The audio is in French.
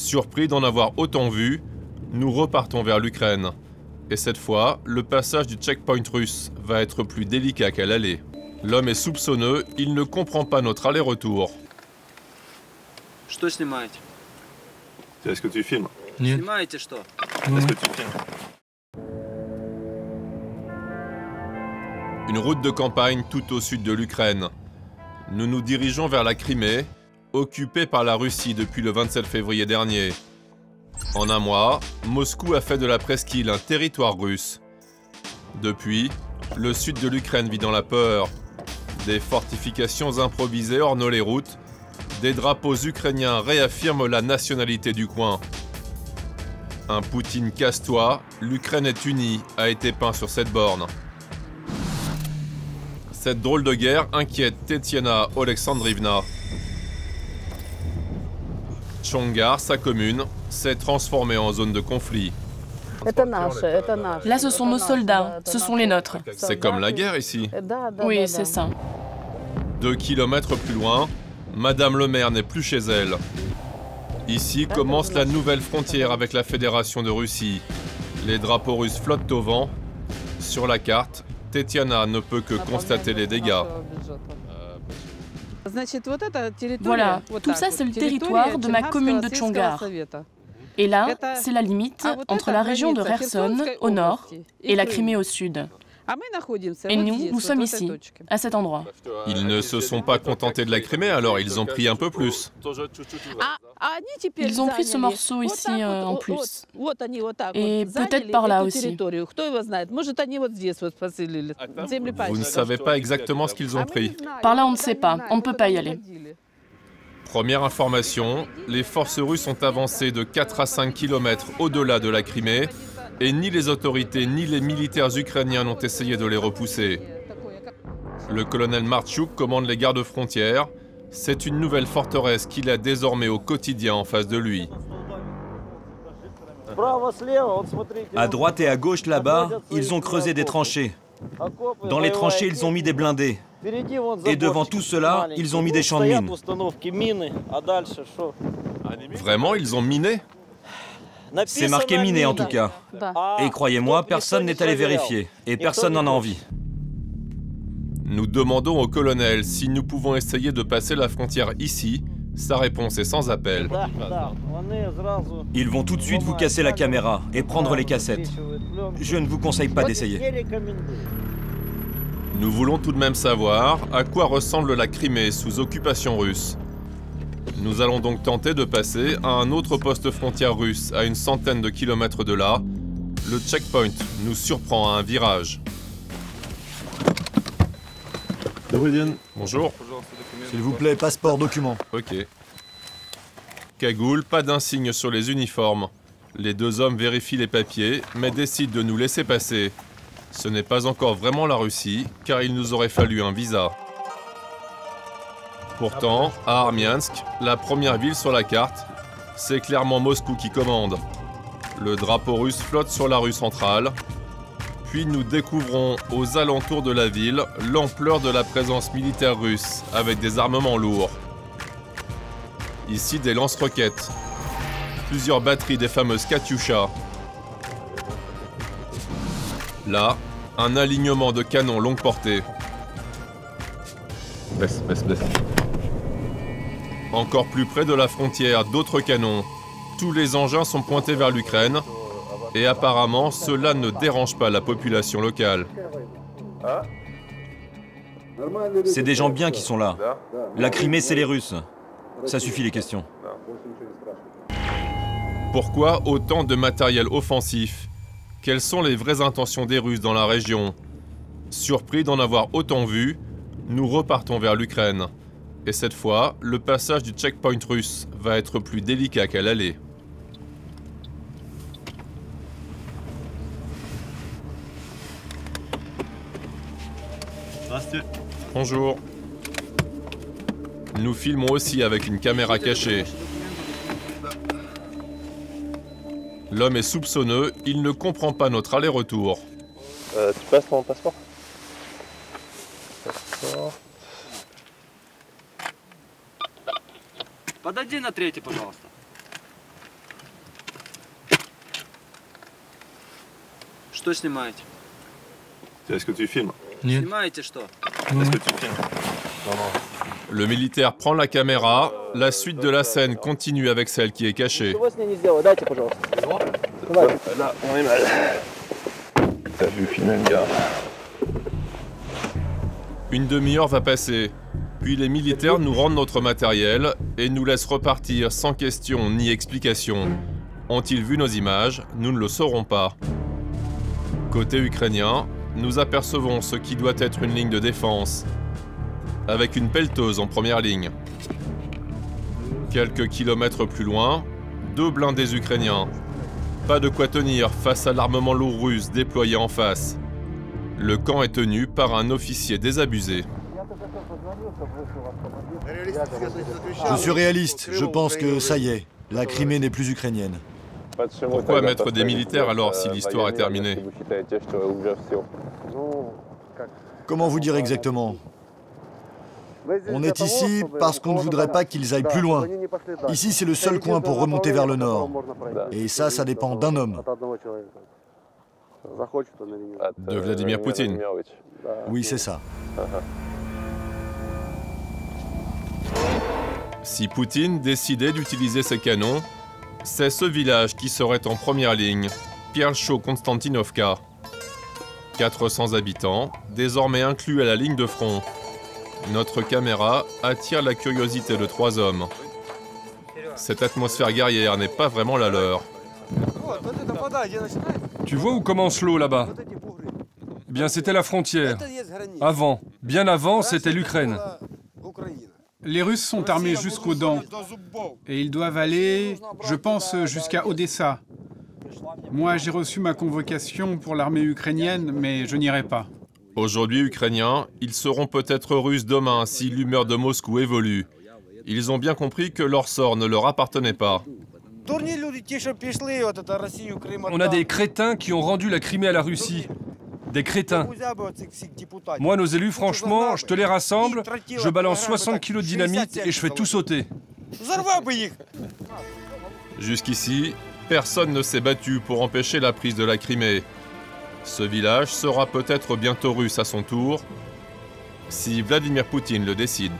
Surpris d'en avoir autant vu, nous repartons vers l'Ukraine. Et cette fois, le passage du checkpoint russe va être plus délicat qu'à l'aller. L'homme est soupçonneux, il ne comprend pas notre aller-retour. Что снимаете? Est-ce que tu filmes? Снимаете что? Est-ce que tu filmes? Une route de campagne tout au sud de l'Ukraine. Nous nous dirigeons vers la Crimée, occupée par la Russie depuis le 27 février dernier. En un mois, Moscou a fait de la presqu'île un territoire russe. Depuis, le sud de l'Ukraine vit dans la peur. Des fortifications improvisées ornent les routes. Des drapeaux ukrainiens réaffirment la nationalité du coin. Un Poutine casse-toi, l'Ukraine est unie, a été peint sur cette borne. Cette drôle de guerre inquiète Tetiana Oleksandrivna. Tchongar, sa commune, s'est transformée en zone de conflit. Là, ce sont nos soldats, ce sont les nôtres. C'est comme la guerre ici. Oui, c'est ça. 2 kilomètres plus loin, Madame le maire n'est plus chez elle. Ici commence la nouvelle frontière avec la Fédération de Russie. Les drapeaux russes flottent au vent. Sur la carte, Tetiana ne peut que constater les dégâts. Voilà, tout ça c'est le territoire de ma commune de Tchongar. Et là, c'est la limite entre la région de Kherson au nord et la Crimée au sud. Et nous sommes ici, à cet endroit. Ils ne se sont pas contentés de la Crimée, alors ils ont pris un peu plus. Ils ont pris ce morceau ici en plus. Et peut-être par là aussi. Vous ne savez pas exactement ce qu'ils ont pris. Par là, on ne sait pas. On ne peut pas y aller. Première information, les forces russes ont avancé de 4 à 5 km au-delà de la Crimée et ni les autorités ni les militaires ukrainiens n'ont essayé de les repousser. Le colonel Martchouk commande les gardes-frontières. C'est une nouvelle forteresse qu'il a désormais au quotidien en face de lui. À droite et à gauche là-bas, ils ont creusé des tranchées. Dans les tranchées, ils ont mis des blindés. Et devant tout cela, ils ont mis des champs de mines. Vraiment, ils ont miné? C'est marqué miné en tout cas. Et croyez-moi, personne n'est allé vérifier. Et personne n'en a envie. Nous demandons au colonel si nous pouvons essayer de passer la frontière ici. Sa réponse est sans appel. Ils vont tout de suite vous casser la caméra et prendre les cassettes. Je ne vous conseille pas d'essayer. Nous voulons tout de même savoir à quoi ressemble la Crimée sous occupation russe. Nous allons donc tenter de passer à un autre poste frontière russe à une centaine de kilomètres de là. Le checkpoint nous surprend à un virage. Bonjour. S'il vous plaît, passeport, document. Ok. Cagoule, pas d'insigne sur les uniformes. Les deux hommes vérifient les papiers, mais décident de nous laisser passer. Ce n'est pas encore vraiment la Russie, car il nous aurait fallu un visa. Pourtant, à Armiansk, la première ville sur la carte, c'est clairement Moscou qui commande. Le drapeau russe flotte sur la rue centrale. Puis nous découvrons aux alentours de la ville l'ampleur de la présence militaire russe, avec des armements lourds. Ici, des lance-roquettes. Plusieurs batteries des fameuses Katyusha. Là, un alignement de canons longue portée. Baisse. Encore plus près de la frontière, d'autres canons. Tous les engins sont pointés vers l'Ukraine. Et apparemment, cela ne dérange pas la population locale. C'est des gens bien qui sont là. La Crimée, c'est les Russes. Ça suffit les questions. Pourquoi autant de matériel offensif? Quelles sont les vraies intentions des Russes dans la région? Surpris d'en avoir autant vu, nous repartons vers l'Ukraine. Et cette fois, le passage du checkpoint russe va être plus délicat qu'à l'aller. Bonjour. Nous filmons aussi avec une caméra cachée. L'homme est soupçonneux, il ne comprend pas notre aller-retour. Tu passes ton passeport? Подойди на третий, пожалуйста. Что снимаете? Est-ce que tu filmes? Снимаете что? Est-ce que tu filmes? Non, non. Le militaire prend la caméra, la suite de la scène continue avec celle qui est cachée. Là, on est mal. T'as vu filmer le gars? Une demi-heure va passer, puis les militaires nous rendent notre matériel et nous laissent repartir sans question ni explication. Ont-ils vu nos images? Nous ne le saurons pas. Côté ukrainien, nous apercevons ce qui doit être une ligne de défense, avec une pelleteuse en première ligne. Quelques kilomètres plus loin, 2 blindés ukrainiens. Pas de quoi tenir face à l'armement lourd russe déployé en face. Le camp est tenu par un officier désabusé. Je suis réaliste, je pense que ça y est, la Crimée n'est plus ukrainienne. Pourquoi mettre des militaires alors si l'histoire est terminée? Comment vous dire exactement? On est ici parce qu'on ne voudrait pas qu'ils aillent plus loin. Ici, c'est le seul coin pour remonter vers le nord. Et ça dépend d'un homme. De Vladimir Poutine. Oui, c'est ça. Si Poutine décidait d'utiliser ses canons, c'est ce village qui serait en première ligne, Pierlcho-Konstantinovka. 400 habitants, désormais inclus à la ligne de front. Notre caméra attire la curiosité de 3 hommes. Cette atmosphère guerrière n'est pas vraiment la leur. Tu vois où commence l'eau là-bas? Eh bien, c'était la frontière. Avant, bien avant, c'était l'Ukraine. Les Russes sont armés jusqu'aux dents. Et ils doivent aller, je pense, jusqu'à Odessa. Moi, j'ai reçu ma convocation pour l'armée ukrainienne, mais je n'irai pas. Aujourd'hui ukrainiens, ils seront peut-être russes demain si l'humeur de Moscou évolue. Ils ont bien compris que leur sort ne leur appartenait pas. On a des crétins qui ont rendu la Crimée à la Russie. Des crétins. Moi, nos élus, franchement, je te les rassemble, je balance 60 kilos de dynamite et je fais tout sauter. Jusqu'ici, personne ne s'est battu pour empêcher la prise de la Crimée. Ce village sera peut-être bientôt russe à son tour, si Vladimir Poutine le décide.